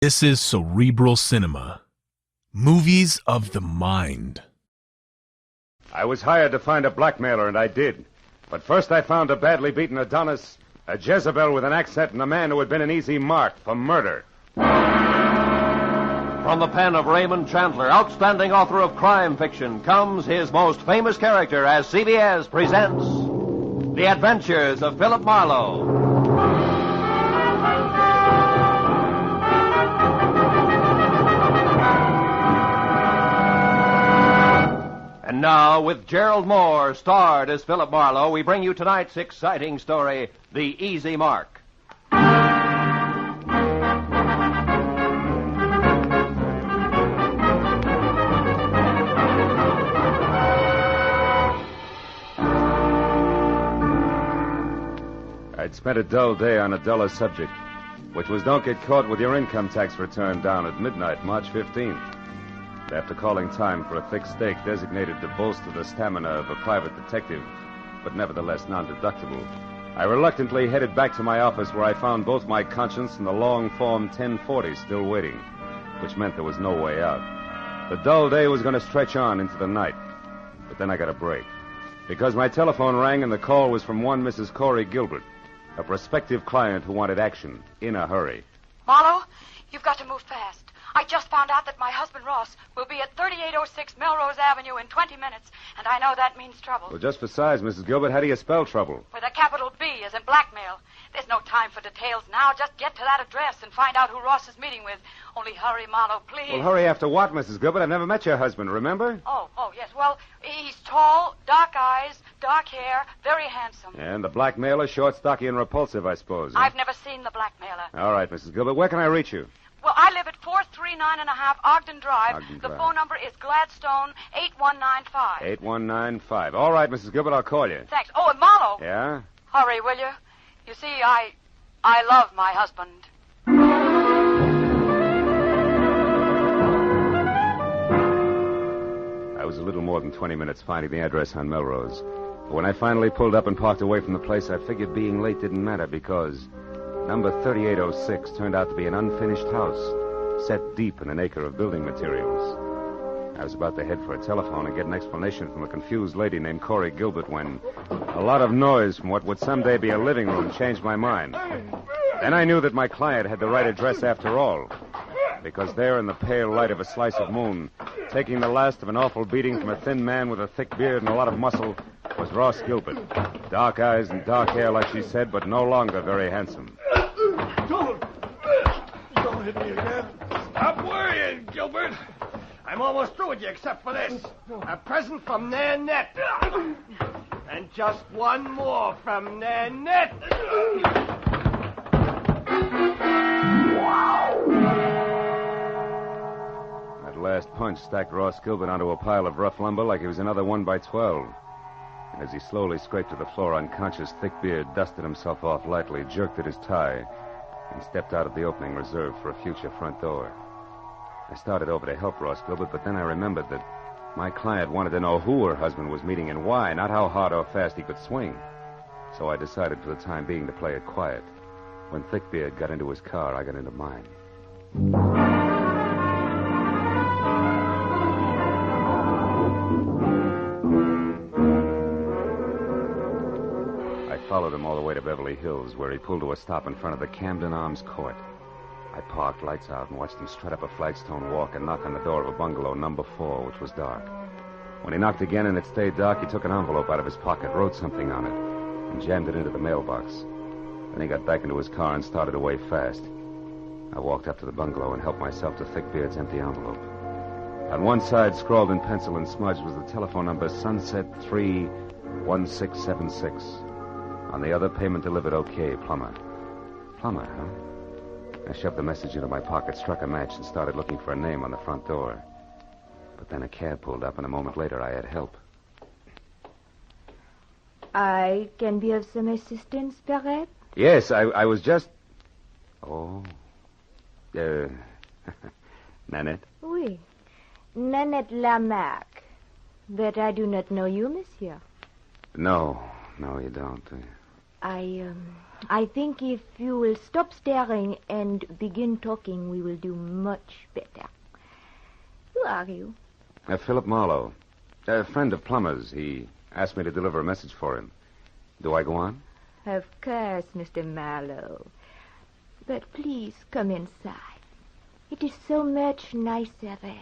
This is Cerebral Cinema. Movies of the mind. I was hired to find a blackmailer, and I did. But first I found a badly beaten Adonis, a Jezebel with an accent, and a man who had been an easy mark for murder. From the pen of Raymond Chandler, outstanding author of crime fiction, comes his most famous character as CBS presents The Adventures of Philip Marlowe. And now, with Gerald Moore starred as Philip Marlowe, we bring you tonight's exciting story, The Easy Mark. I'd spent a dull day on a duller subject, which was don't get caught with your income tax return down at midnight, March 15th. After calling time for a thick steak designated to bolster the stamina of a private detective, but nevertheless non-deductible, I reluctantly headed back to my office where I found both my conscience and the long Form 1040 still waiting, which meant there was no way out. The dull day was going to stretch on into the night, but then I got a break, because my telephone rang and the call was from one Mrs. Corey Gilbert, a prospective client who wanted action in a hurry. Marlowe, you've got to move fast. I just found out that my husband, Ross, will be at 3806 Melrose Avenue in 20 minutes, and I know that means trouble. Well, just for size, Mrs. Gilbert, how do you spell trouble? With a capital B, as in blackmail. There's no time for details now. Just get to that address and find out who Ross is meeting with. Only hurry, Marlowe, please. Well, hurry after what, Mrs. Gilbert? I've never met your husband, remember? Oh, yes. Well, he's tall, dark eyes, dark hair, very handsome. And the blackmailer, short, stocky, and repulsive, I suppose. I've never seen the blackmailer. All right, Mrs. Gilbert. Where can I reach you? Well, I live at 439.5 Ogden Drive. Ogden The Drive. phone number is Gladstone 8195. 8195. All right, Mrs. Gilbert, I'll call you. Thanks. Oh, and Marlowe. Yeah? Hurry, will you? You see, I love my husband. I was a little more than 20 minutes finding the address on Melrose. But when I finally pulled up and parked away from the place, I figured being late didn't matter because number 3806 turned out to be an unfinished house set deep in an acre of building materials. I was about to head for a telephone and get an explanation from a confused lady named Corey Gilbert when a lot of noise from what would someday be a living room changed my mind. Then I knew that my client had the right address after all, because there in the pale light of a slice of moon, taking the last of an awful beating from a thin man with a thick beard and a lot of muscle, was Ross Gilbert. Dark eyes and dark hair, like she said, but no longer very handsome. Don't hit me again. Stop worrying, Gilbert. I'm almost through with you except for this. A present from Nanette. And just one more from Nanette. That last punch stacked Ross Gilbert onto a pile of rough lumber like he was another 1x12. And as he slowly scraped to the floor unconscious, thick beard dusted himself off lightly, jerked at his tie, and stepped out of the opening reserved for a future front door. I started over to help Ross Gilbert, but then I remembered that my client wanted to know who her husband was meeting and why, not how hard or fast he could swing. So I decided for the time being to play it quiet. When Thickbeard got into his car, I got into mine. I followed him all the way to Beverly Hills, where he pulled to a stop in front of the Camden Arms Court. I parked, lights out, and watched him strut up a flagstone walk and knock on the door of a bungalow, number 4, which was dark. When he knocked again and it stayed dark, he took an envelope out of his pocket, wrote something on it, and jammed it into the mailbox. Then he got back into his car and started away fast. I walked up to the bungalow and helped myself to Thickbeard's empty envelope. On one side, scrawled in pencil and smudged, was the telephone number Sunset 31676. On the other, payment delivered okay, Plumber. Plumber, huh? I shoved the message into my pocket, struck a match, and started looking for a name on the front door. But then a cab pulled up, and a moment later I had help. I can be of some assistance, perhaps? Yes, I was just... Oh. Nanette? Oui. Nanette Lamarck. But I do not know you, monsieur. No, you don't. I think if you will stop staring and begin talking, we will do much better. Who are you? Philip Marlowe. A friend of Plummer's. He asked me to deliver a message for him. Do I go on? Of course, Mr. Marlowe. But please come inside. It is so much nicer there.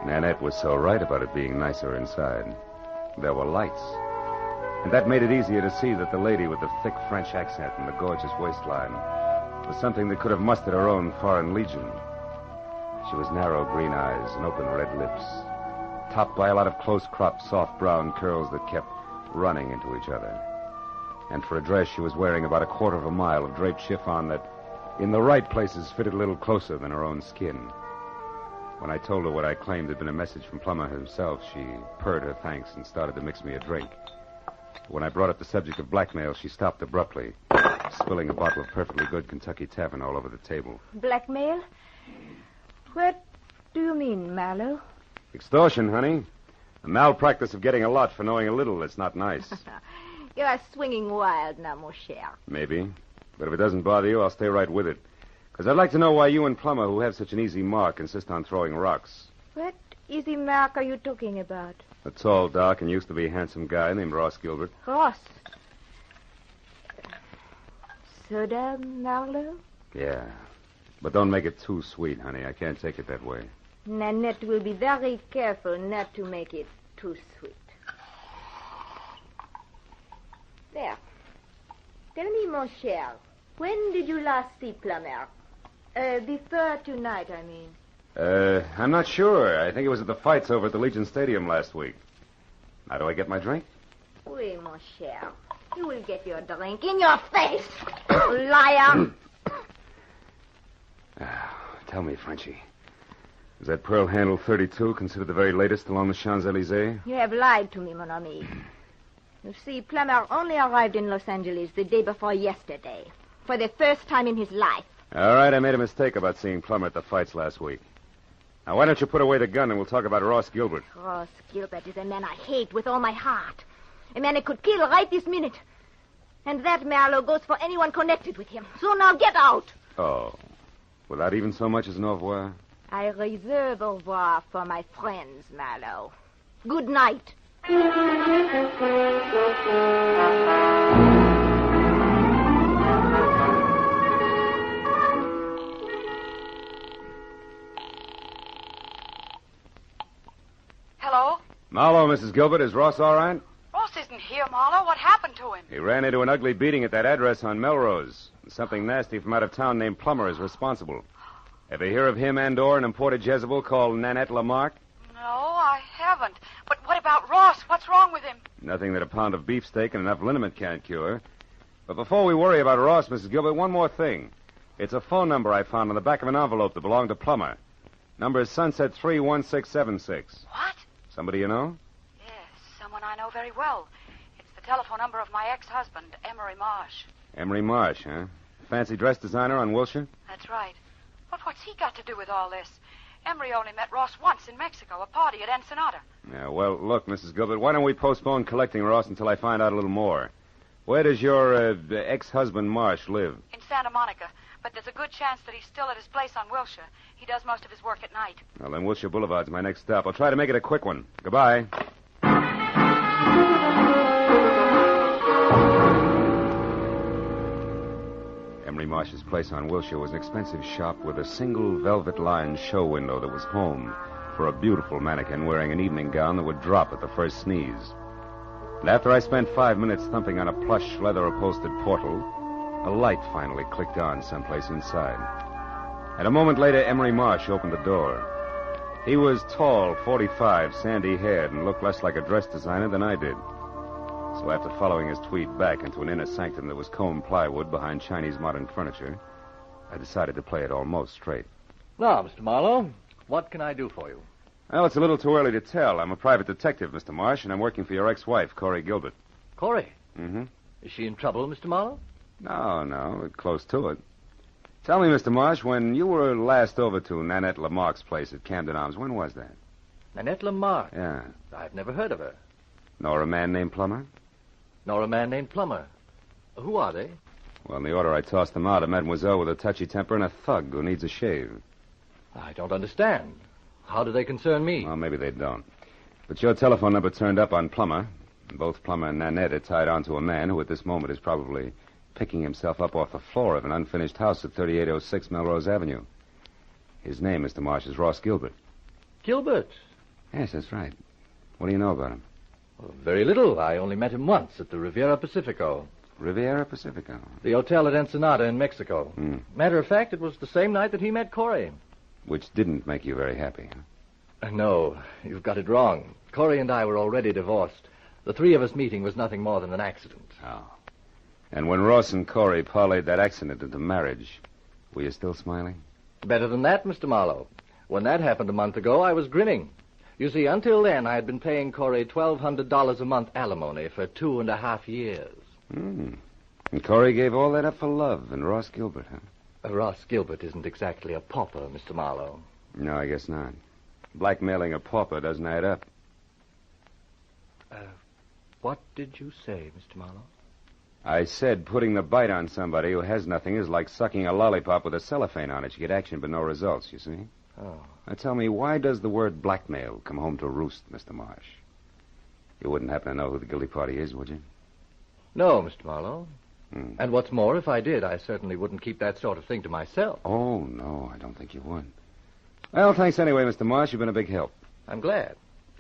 Nanette was so right about it being nicer inside. There were lights. And that made it easier to see that the lady with the thick French accent and the gorgeous waistline was something that could have mustered her own foreign legion. She was narrow green eyes and open red lips, topped by a lot of close-cropped soft brown curls that kept running into each other. And for a dress, she was wearing about 1/4 mile of draped chiffon that, in the right places, fitted a little closer than her own skin. When I told her what I claimed had been a message from Plummer himself, she purred her thanks and started to mix me a drink. When I brought up the subject of blackmail, she stopped abruptly, spilling a bottle of perfectly good Kentucky Tavern all over the table. Blackmail? What do you mean, Marlowe? Extortion, honey. The malpractice of getting a lot for knowing a little that's not nice. You are swinging wild now, mon cher. Maybe. But if it doesn't bother you, I'll stay right with it. Because I'd like to know why you and Plummer, who have such an easy mark, insist on throwing rocks. What easy mark are you talking about? A tall, dark, and used to be a handsome guy named Ross Gilbert. Ross. Soda, Marlowe? Yeah. But don't make it too sweet, honey. I can't take it that way. Nanette will be very careful not to make it too sweet. There. Tell me, mon cher, when did you last see Plummer? Before tonight, I mean. I'm not sure. I think it was at the fights over at the Legion Stadium last week. Now, do I get my drink? Oui, mon cher. You will get your drink in your face, liar. Tell me, Frenchie. Is that pearl handle 32 considered the very latest along the Champs-Élysées? You have lied to me, mon ami. You see, Plummer only arrived in Los Angeles the day before yesterday, for the first time in his life. All right, I made a mistake about seeing Plummer at the fights last week. Now, why don't you put away the gun and we'll talk about Ross Gilbert? Ross Gilbert is a man I hate with all my heart. A man I could kill right this minute. And that, Marlowe, goes for anyone connected with him. So now get out. Oh, without even so much as an au revoir? I reserve au revoir for my friends, Marlowe. Good night. Hello? Marlowe, Mrs. Gilbert, is Ross all right? Ross isn't here, Marlowe. What happened to him? He ran into an ugly beating at that address on Melrose. Something nasty from out of town named Plummer is responsible. Ever hear of him and/or an imported Jezebel called Nanette Lamarck? No, I haven't. But what about Ross? What's wrong with him? Nothing that a pound of beefsteak and enough liniment can't cure. But before we worry about Ross, Mrs. Gilbert, one more thing. It's a phone number I found on the back of an envelope that belonged to Plummer. Number is Sunset 31676. What? Somebody you know? Yes, someone I know very well. It's the telephone number of my ex-husband, Emery Marsh. Emery Marsh, huh? Fancy dress designer on Wilshire? That's right. But what's he got to do with all this? Emery only met Ross once in Mexico, a party at Ensenada. Yeah, well, look, Mrs. Gilbert, why don't we postpone collecting Ross until I find out a little more? Where does your ex-husband Marsh live? In Santa Monica. But there's a good chance that he's still at his place on Wilshire. He does most of his work at night. Well, then Wilshire Boulevard's my next stop. I'll try to make it a quick one. Goodbye. Emery Marsh's place on Wilshire was an expensive shop with a single velvet-lined show window that was home for a beautiful mannequin wearing an evening gown that would drop at the first sneeze. And after I spent 5 minutes thumping on a plush, leather-upholstered portal, a light finally clicked on someplace inside. And a moment later, Emery Marsh opened the door. He was tall, 45, sandy-haired, and looked less like a dress designer than I did. So after following his tweed back into an inner sanctum that was combed plywood behind Chinese modern furniture, I decided to play it almost straight. Now, Mr. Marlowe, what can I do for you? Well, it's a little too early to tell. I'm a private detective, Mr. Marsh, and I'm working for your ex-wife, Corey Gilbert. Corey? Mm-hmm. Is she in trouble, Mr. Marlowe? No, we're close to it. Tell me, Mr. Marsh, when you were last over to Nanette Lamarck's place at Camden Arms, when was that? Nanette Lamar. Yeah. I've never heard of her. Nor a man named Plummer? Nor a man named Plummer. Who are they? Well, in the order I tossed them out, a mademoiselle with a touchy temper and a thug who needs a shave. I don't understand. How do they concern me? Well, maybe they don't. But your telephone number turned up on Plummer. Both Plummer and Nanette are tied on to a man who at this moment is probably picking himself up off the floor of an unfinished house at 3806 Melrose Avenue. His name, Mr. Marsh, is Ross Gilbert. Gilbert? Yes, that's right. What do you know about him? Well, very little. I only met him once at the Riviera Pacifico. Riviera Pacifico. The hotel at Ensenada in Mexico. Matter of fact, it was the same night that he met Corey. Which didn't make you very happy, huh? No, you've got it wrong. Corey and I were already divorced. The three of us meeting was nothing more than an accident. Oh. And when Ross and Corey parlayed that accident into marriage, were you still smiling? Better than that, Mr. Marlowe. When that happened a month ago, I was grinning. You see, until then, I had been paying Corey $1,200 a month alimony for 2.5 years. And Corey gave all that up for love and Ross Gilbert, huh? Ross Gilbert isn't exactly a pauper, Mr. Marlowe. No, I guess not. Blackmailing a pauper doesn't add up. What did you say, Mr. Marlowe? I said putting the bite on somebody who has nothing is like sucking a lollipop with a cellophane on it. You get action but no results, you see? Oh. Now tell me, why does the word blackmail come home to roost, Mr. Marsh? You wouldn't happen to know who the guilty party is, would you? No, Mr. Marlowe. And what's more, if I did, I certainly wouldn't keep that sort of thing to myself. Oh, no, I don't think you would. Well, thanks anyway, Mr. Marsh. You've been a big help. I'm glad.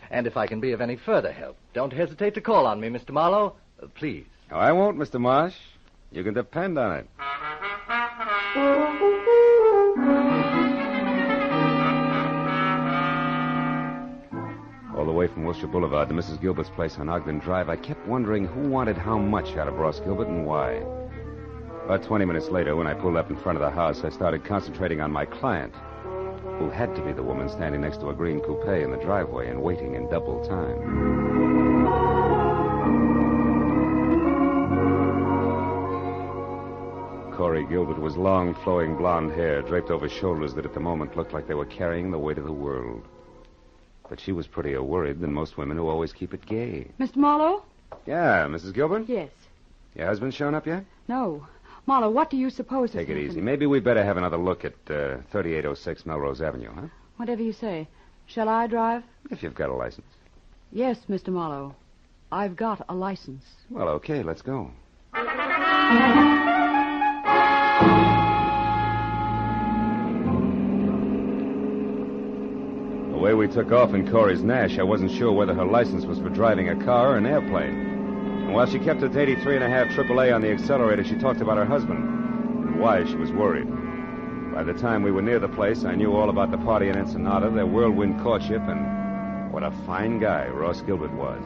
And if I can be of any further help, don't hesitate to call on me, Mr. Marlowe. Please. Oh, I won't, Mr. Marsh. You can depend on it. All the way from Wilshire Boulevard to Mrs. Gilbert's place on Ogden Drive, I kept wondering who wanted how much out of Ross Gilbert and why. About 20 minutes later, when I pulled up in front of the house, I started concentrating on my client, who had to be the woman standing next to a green coupe in the driveway and waiting in double time. Corey Gilbert was long, flowing blonde hair draped over shoulders that at the moment looked like they were carrying the weight of the world. But she was prettier worried than most women who always keep it gay. Mr. Marlowe? Yeah, Mrs. Gilbert? Yes. Your husband shown up yet? No. Marlowe, what do you suppose Take it easy. Maybe we'd better have another look at 3806 Melrose Avenue, huh? Whatever you say. Shall I drive? If you've got a license. Yes, Mr. Marlowe. I've got a license. Well, okay, let's go. The way we took off in Corey's Nash, I wasn't sure whether her license was for driving a car or an airplane. And while she kept it 83.5 AAA on the accelerator, she talked about her husband and why she was worried. By the time we were near the place, I knew all about the party in Ensenada, their whirlwind courtship, and what a fine guy Ross Gilbert was.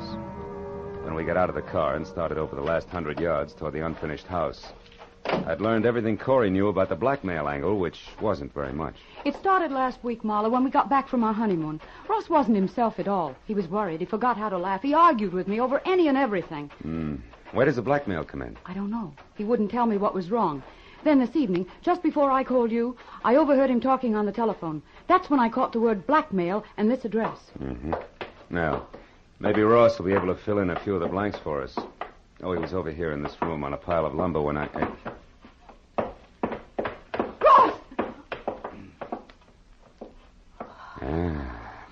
When we got out of the car and started over the last 100 yards toward the unfinished house, I'd learned everything Corey knew about the blackmail angle, which wasn't very much. It started last week, Marlowe, when we got back from our honeymoon. Ross wasn't himself at all. He was worried. He forgot how to laugh. He argued with me over any and everything. Where does the blackmail come in? I don't know. He wouldn't tell me what was wrong. Then this evening, just before I called you, I overheard him talking on the telephone. That's when I caught the word blackmail and this address. Now, maybe Ross will be able to fill in a few of the blanks for us. Oh, he was over here in this room on a pile of lumber when Ross!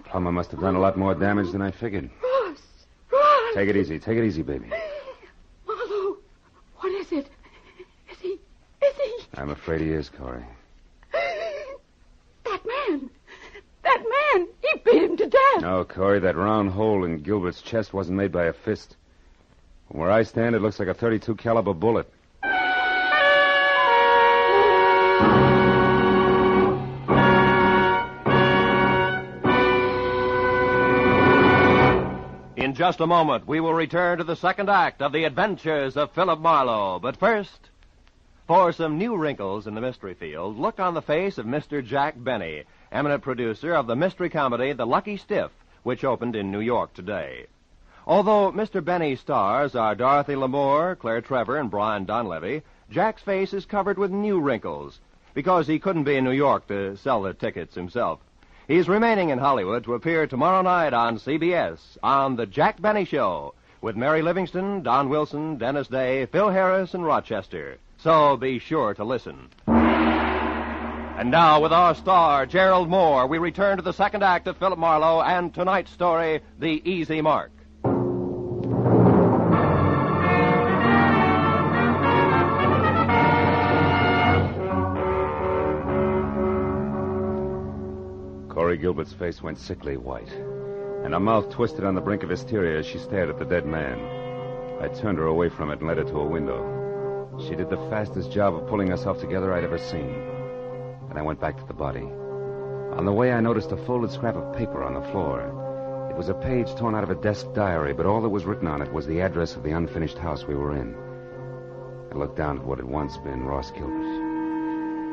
Plummer must have done a lot more damage than I figured. Ross! Ross! Take it easy, baby. Marlowe, what is it? Is he... I'm afraid he is, Corey. That man, he beat him to death. No, Corey, that round hole in Gilbert's chest wasn't made by a fist. From where I stand, it looks like a .32 caliber bullet. In just a moment, we will return to the second act of The Adventures of Philip Marlowe. But first, for some new wrinkles in the mystery field, look on the face of Mr. Jack Benny, eminent producer of the mystery comedy The Lucky Stiff, which opened in New York today. Although Mr. Benny's stars are Dorothy Lamour, Claire Trevor, and Brian Donlevy, Jack's face is covered with new wrinkles because he couldn't be in New York to sell the tickets himself. He's remaining in Hollywood to appear tomorrow night on CBS on The Jack Benny Show with Mary Livingston, Don Wilson, Dennis Day, Phil Harris, and Rochester. So be sure to listen. And now, with our star, Gerald Moore, we return to the second act of Philip Marlowe and tonight's story, The Easy Mark. Corey Gilbert's face went sickly white, and her mouth twisted on the brink of hysteria as she stared at the dead man. I turned her away from it and led her to a window. She did the fastest job of pulling herself together I'd ever seen. Then I went back to the body. On the way, I noticed a folded scrap of paper on the floor. It was a page torn out of a desk diary, but all that was written on it was the address of the unfinished house we were in. I looked down at what had once been Ross Gilbert.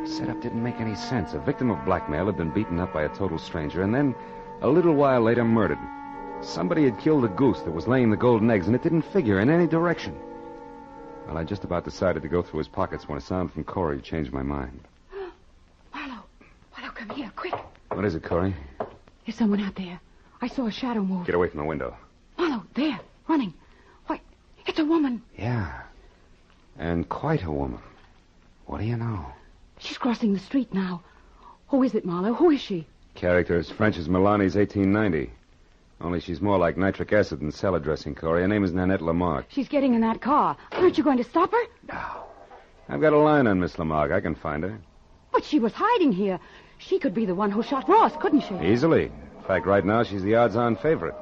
The setup didn't make any sense. A victim of blackmail had been beaten up by a total stranger, and then, a little while later, murdered. Somebody had killed the goose that was laying the golden eggs, and it didn't figure in any direction. Well, I just about decided to go through his pockets when a sound from Corey changed my mind. Marlowe, come here, quick. What is it, Corey? There's someone out there. I saw a shadow move. Get away from the window. Marlowe, there, running. Why, it's a woman. Yeah, and quite a woman. What do you know? She's crossing the street now. Who is it, Marlowe? Who is she? Character as French as Milani's 1890. Only she's more like nitric acid than salad dressing, Corey. Her name is Nanette Lamarck. She's getting in that car. Aren't you going to stop her? No. I've got a line on Miss Lamarck. I can find her. But she was hiding here. She could be the one who shot Ross, couldn't she? Easily. In fact, right now, she's the odds-on favorite.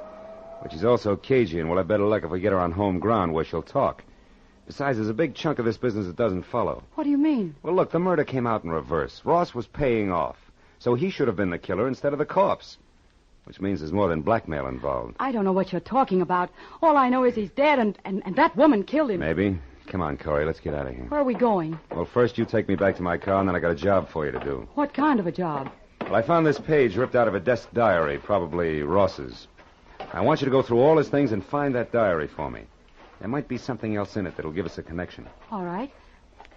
But she's also cagey, and we'll have better luck if we get her on home ground where she'll talk. Besides, there's a big chunk of this business that doesn't follow. What do you mean? Well, look, the murder came out in reverse. Ross was paying off. So he should have been the killer instead of the corpse. Which means there's more than blackmail involved. I don't know what you're talking about. All I know is he's dead, and that woman killed him. Maybe. Come on, Corey, let's get out of here. Where are we going? Well, first you take me back to my car, and then I got a job for you to do. What kind of a job? Well, I found this page ripped out of a desk diary, probably Ross's. I want you to go through all his things and find that diary for me. There might be something else in it that'll give us a connection. All right.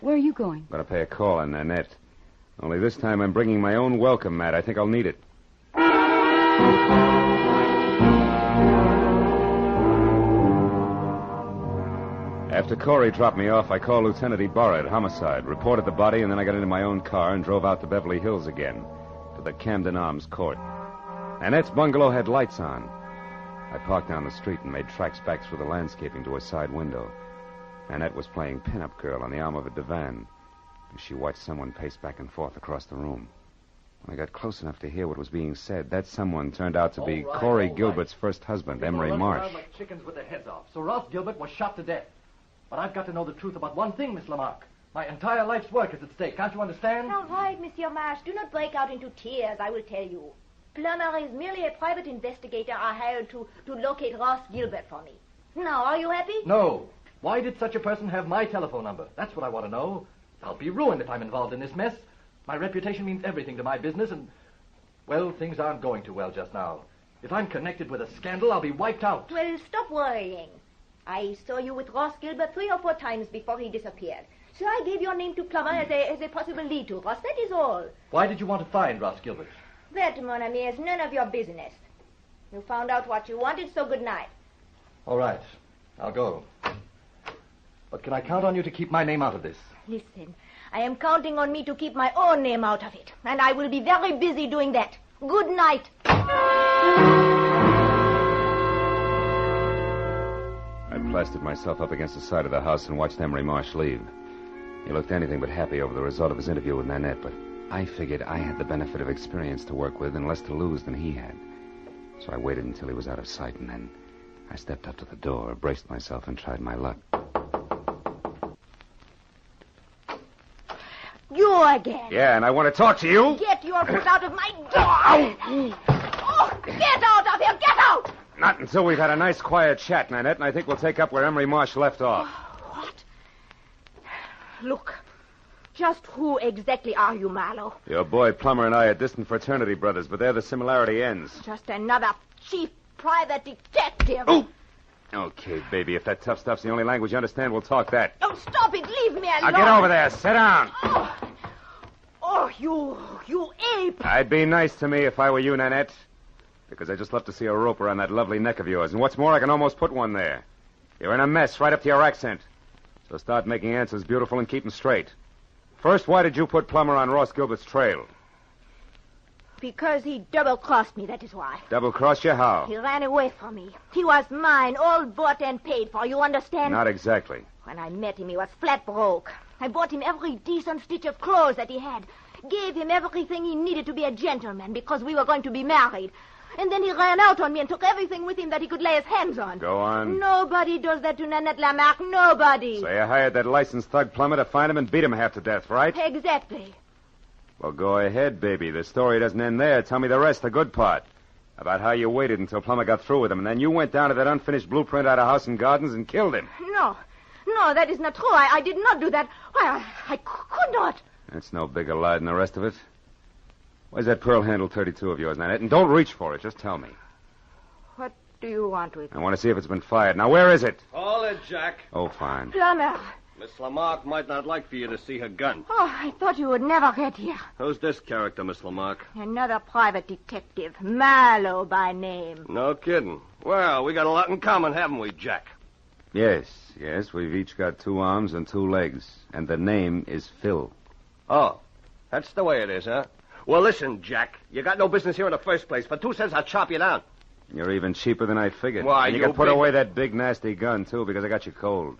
Where are you going? I'm going to pay a call on Nanette. Only this time I'm bringing my own welcome mat. I think I'll need it. After Corey dropped me off, I called Lieutenant Ibarra at Homicide, reported the body, and then I got into my own car and drove out to Beverly Hills again, to the Camden Arms Court. Nanette's bungalow had lights on. I parked down the street and made tracks back through the landscaping to a side window. Nanette was playing pin-up girl on the arm of a divan. She watched someone pace back and forth across the room. When I got close enough to hear what was being said, that someone turned out to be Corey Gilbert's first husband, Emery Marsh. Around like chickens with their heads off. So Ross Gilbert was shot to death. But I've got to know the truth about one thing, Miss Lamarck. My entire life's work is at stake. Can't you understand? All right, Monsieur Marsh. Do not break out into tears, I will tell you. Plummer is merely a private investigator I hired to locate Ross Gilbert for me. Now, are you happy? No. Why did such a person have my telephone number? That's what I want to know. I'll be ruined if I'm involved in this mess. My reputation means everything to my business, and, well, things aren't going too well just now. If I'm connected with a scandal, I'll be wiped out. Well, stop worrying. I saw you with Ross Gilbert 3 or 4 times before he disappeared. So I gave your name to Plummer as a possible lead to Ross. That is all. Why did you want to find Ross Gilbert? That, mon ami, is none of your business. You found out what you wanted, so good night. All right. I'll go. But can I count on you to keep my name out of this? Listen, I am counting on me to keep my own name out of it. And I will be very busy doing that. Good night. I plastered myself up against the side of the house and watched Emery Marsh leave. He looked anything but happy over the result of his interview with Nanette, but I figured I had the benefit of experience to work with and less to lose than he had. So I waited until he was out of sight, and then I stepped up to the door, braced myself, and tried my luck. You again. Yeah, and I want to talk to you. Get your foot out of my door. Oh, get out of here. Get out. Not until we've had a nice, quiet chat, Nanette, and I think we'll take up where Emery Marsh left off. What? Look, just who exactly are you, Marlowe? Your boy Plummer and I are distant fraternity brothers, but there the similarity ends. Just another cheap private detective. Oh! Okay, baby, if that tough stuff's the only language you understand, we'll talk that. Oh, stop it. Leave me alone. Now get over there. Sit down. Oh, you ape! I'd be nice to me if I were you, Nanette. Because I just love to see a rope around that lovely neck of yours. And what's more, I can almost put one there. You're in a mess right up to your accent. So start making answers beautiful and keep them straight. First, why did you put Plummer on Ross Gilbert's trail? Because he double-crossed me, that is why. Double-crossed you? How? He ran away from me. He was mine, all bought and paid for, you understand? Not exactly. When I met him, he was flat broke. I bought him every decent stitch of clothes that he had. Gave him everything he needed to be a gentleman because we were going to be married. And then he ran out on me and took everything with him that he could lay his hands on. Go on. Nobody does that to Nanette Lamarck. Nobody. So you hired that licensed thug Plummer to find him and beat him half to death, right? Exactly. Well, go ahead, baby. The story doesn't end there. Tell me the rest, the good part. About how you waited until Plummer got through with him, and then you went down to that unfinished blueprint out of House and Gardens and killed him. No, that is not true. I did not do that. Why, I could not. That's no bigger lie than the rest of it. Where's that pearl handle 32 of yours, Nanette? And don't reach for it. Just tell me. What do you want with I me? want to see if it's been fired. Now, where is it? Hold it, Jack. Oh, fine. Plummer. Miss Lamarck might not like for you to see her gun. Oh, I thought you would never get here. Who's this character, Miss Lamarck? Another private detective. Marlowe by name. No kidding. Well, we got a lot in common, haven't we, Jack? Yes. We've each got 2 arms and 2 legs. And the name is Phil. Oh, that's the way it is, huh? Well, listen, Jack. You got no business here in the first place. For 2 cents, I'll chop you down. You're even cheaper than I figured. Why, and you you can put big- away that big, nasty gun, too, because I got you cold.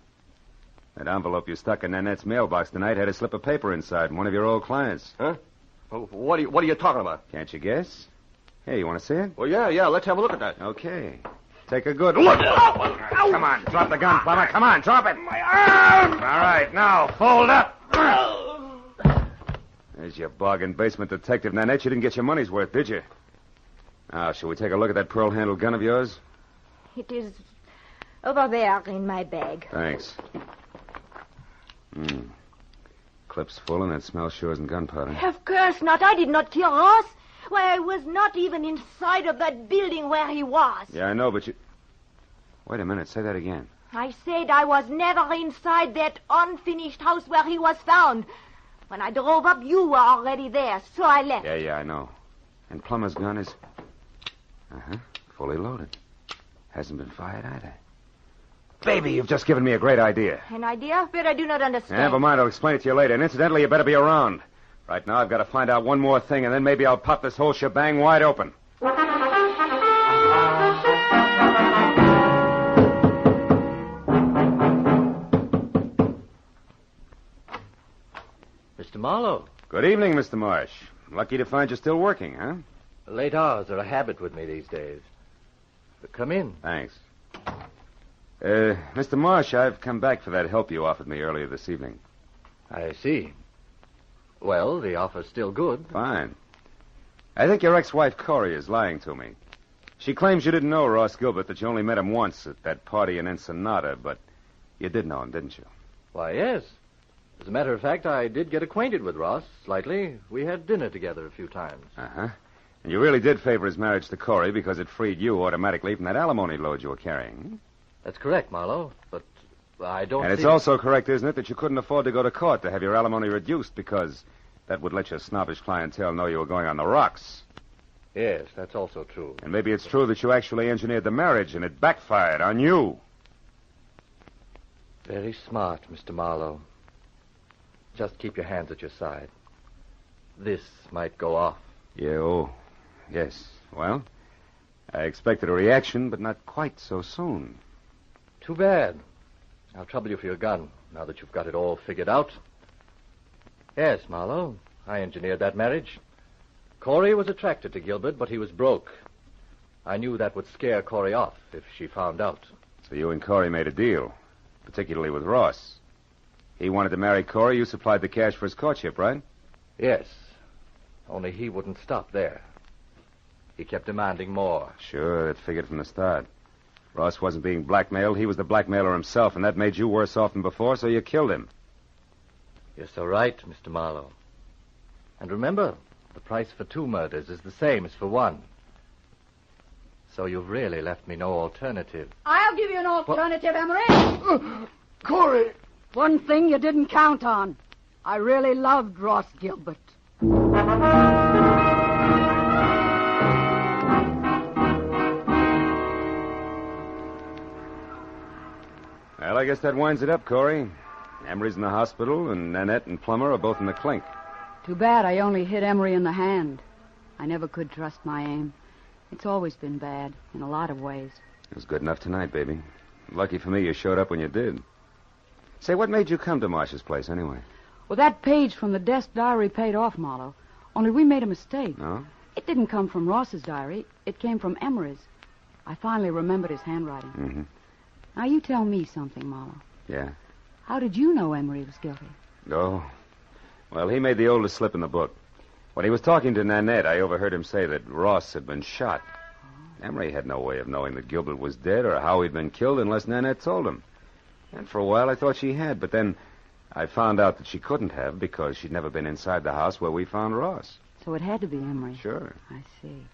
That envelope you stuck in Nanette's mailbox tonight had a slip of paper inside, one of your old clients. Huh? What are you talking about? Can't you guess? Hey, you want to see it? Well, yeah, let's have a look at that. Okay. Take a good look. Come on, drop the gun, Plummer. Come on, drop it. My arm! All right, now, fold up. There's your bargain basement detective, Nanette. You didn't get your money's worth, did you? Now, shall we take a look at that pearl-handled gun of yours? It is over there in my bag. Thanks. Clip's full, and that smell sure isn't gunpowder. Of course not. I did not kill Ross. Why, I was not even inside of that building where he was. Yeah, I know, but you... Wait a minute. Say that again. I said I was never inside that unfinished house where he was found. When I drove up, you were already there, so I left. Yeah, I know. And Plummer's gun is... fully loaded. Hasn't been fired either. Baby, you've just given me a great idea. An idea? But I do not understand. Never mind, I'll explain it to you later. And incidentally, you better be around. Right now, I've got to find out one more thing, and then maybe I'll pop this whole shebang wide open. Mr. Marlowe, Good evening, Mr. Marsh. Lucky to find you still working, huh? late hours are a habit with me these days. Come in. Thanks. Mr. Marsh, I've come back for that help you offered me earlier this evening. I see. Well, the offer's still good. Fine. I think your ex-wife, Corey, is lying to me. She claims you didn't know Ross Gilbert, that you only met him once at that party in Ensenada, but you did know him, didn't you? Why, yes. As a matter of fact, I did get acquainted with Ross slightly. We had dinner together a few times. Uh-huh. And you really did favor his marriage to Corey because it freed you automatically from that alimony load you were carrying. That's correct, Marlowe, but I don't And it's see... also correct, isn't it, that you couldn't afford to go to court to have your alimony reduced because that would let your snobbish clientele know you were going on the rocks. Yes, that's also true. And maybe it's true that you actually engineered the marriage and it backfired on you. Very smart, Mr. Marlowe. Just keep your hands at your side. This might go off. Yes. Well, I expected a reaction, but not quite so soon. Too bad. I'll trouble you for your gun, now that you've got it all figured out. Yes, Marlowe, I engineered that marriage. Corey was attracted to Gilbert, but he was broke. I knew that would scare Corey off if she found out. So you and Corey made a deal, particularly with Ross. He wanted to marry Corey. You supplied the cash for his courtship, right? Yes, only he wouldn't stop there. He kept demanding more. Sure, that figured from the start. Ross wasn't being blackmailed. He was the blackmailer himself, and that made you worse off than before, so you killed him. You're so right, Mr. Marlowe. And remember, the price for 2 murders is the same as for 1. So you've really left me no alternative. I'll give you an alternative, Emery. Corey! One thing you didn't count on. I really loved Ross Gilbert. Well, I guess that winds it up, Corey. Emery's in the hospital, and Nanette and Plummer are both in the clink. Too bad I only hit Emery in the hand. I never could trust my aim. It's always been bad, in a lot of ways. It was good enough tonight, baby. Lucky for me you showed up when you did. Say, what made you come to Marsh's place, anyway? Well, that page from the desk diary paid off, Marlowe. Only we made a mistake. No? It didn't come from Ross's diary. It came from Emery's. I finally remembered his handwriting. Mm-hmm. Now, you tell me something, Marlowe. Yeah. How did you know Emery was guilty? Oh. Well, he made the oldest slip in the book. When he was talking to Nanette, I overheard him say that Ross had been shot. Emery had no way of knowing that Gilbert was dead or how he'd been killed unless Nanette told him. And for a while I thought she had, but then I found out that she couldn't have because she'd never been inside the house where we found Ross. So it had to be Emery. Sure. I see.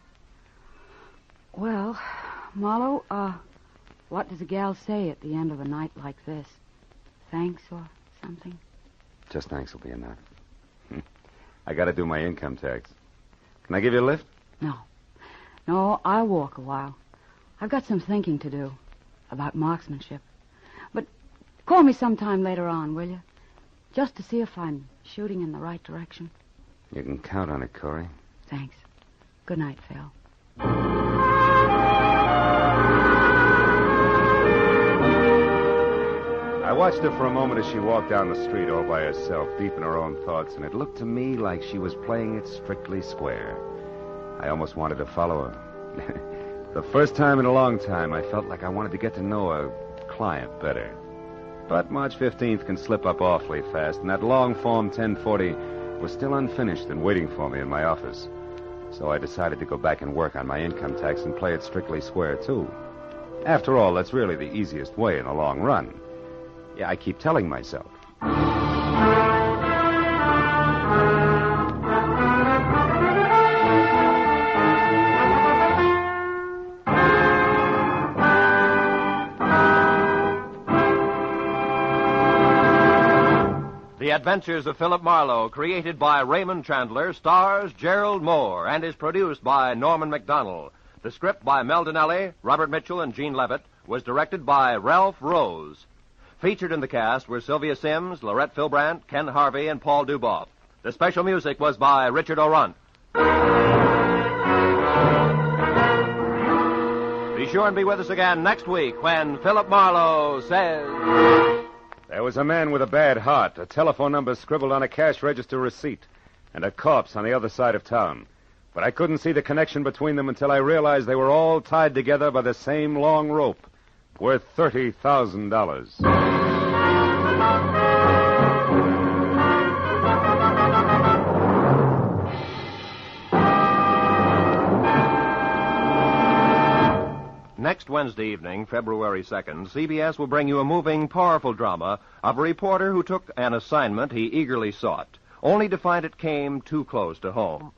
Well, Marlowe, what does a gal say at the end of a night like this? Thanks or something? Just thanks will be enough. I got to do my income tax. Can I give you a lift? No. No, I'll walk a while. I've got some thinking to do about marksmanship. But call me sometime later on, will you? Just to see if I'm shooting in the right direction. You can count on it, Corey. Thanks. Good night, Phil. I watched her for a moment as she walked down the street all by herself, deep in her own thoughts, and it looked to me like she was playing it strictly square. I almost wanted to follow her. The first time in a long time, I felt like I wanted to get to know a client better. But March 15th can slip up awfully fast, and that long-form 1040 was still unfinished and waiting for me in my office. So I decided to go back and work on my income tax and play it strictly square, too. After all, that's really the easiest way in the long run. Yeah, I keep telling myself. The Adventures of Philip Marlowe, created by Raymond Chandler, stars Gerald Moore, and is produced by Norman MacDonald. The script by Mel Donnelly, Robert Mitchell, and Gene Levitt was directed by Ralph Rose. Featured in the cast were Sylvia Sims, Lorette Filbrandt, Ken Harvey, and Paul Duboff. The special music was by Richard Orunt. Be sure and be with us again next week when Philip Marlowe says... There was a man with a bad heart, a telephone number scribbled on a cash register receipt, and a corpse on the other side of town. But I couldn't see the connection between them until I realized they were all tied together by the same long rope, worth $30,000. Next Wednesday evening, February 2nd, CBS will bring you a moving, powerful drama of a reporter who took an assignment he eagerly sought, only to find it came too close to home.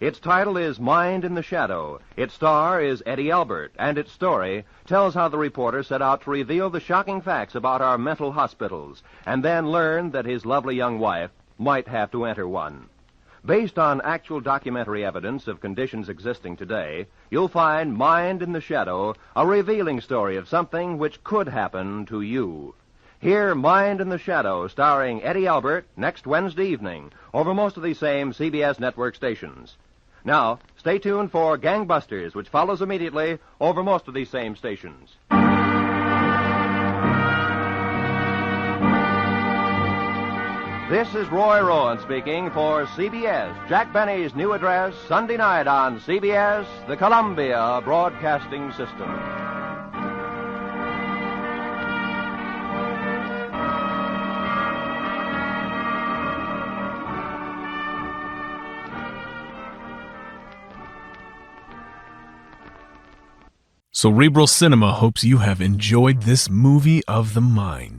Its title is Mind in the Shadow. Its star is Eddie Albert, and its story tells how the reporter set out to reveal the shocking facts about our mental hospitals, and then learned that his lovely young wife might have to enter one. Based on actual documentary evidence of conditions existing today, you'll find Mind in the Shadow, a revealing story of something which could happen to you. Hear Mind in the Shadow, starring Eddie Albert, next Wednesday evening, over most of these same CBS network stations. Now, stay tuned for Gangbusters, which follows immediately over most of these same stations. This is Roy Rowan speaking for CBS, Jack Benny's new address, Sunday night on CBS, the Columbia Broadcasting System. Cerebral Cinema hopes you have enjoyed this movie of the mind.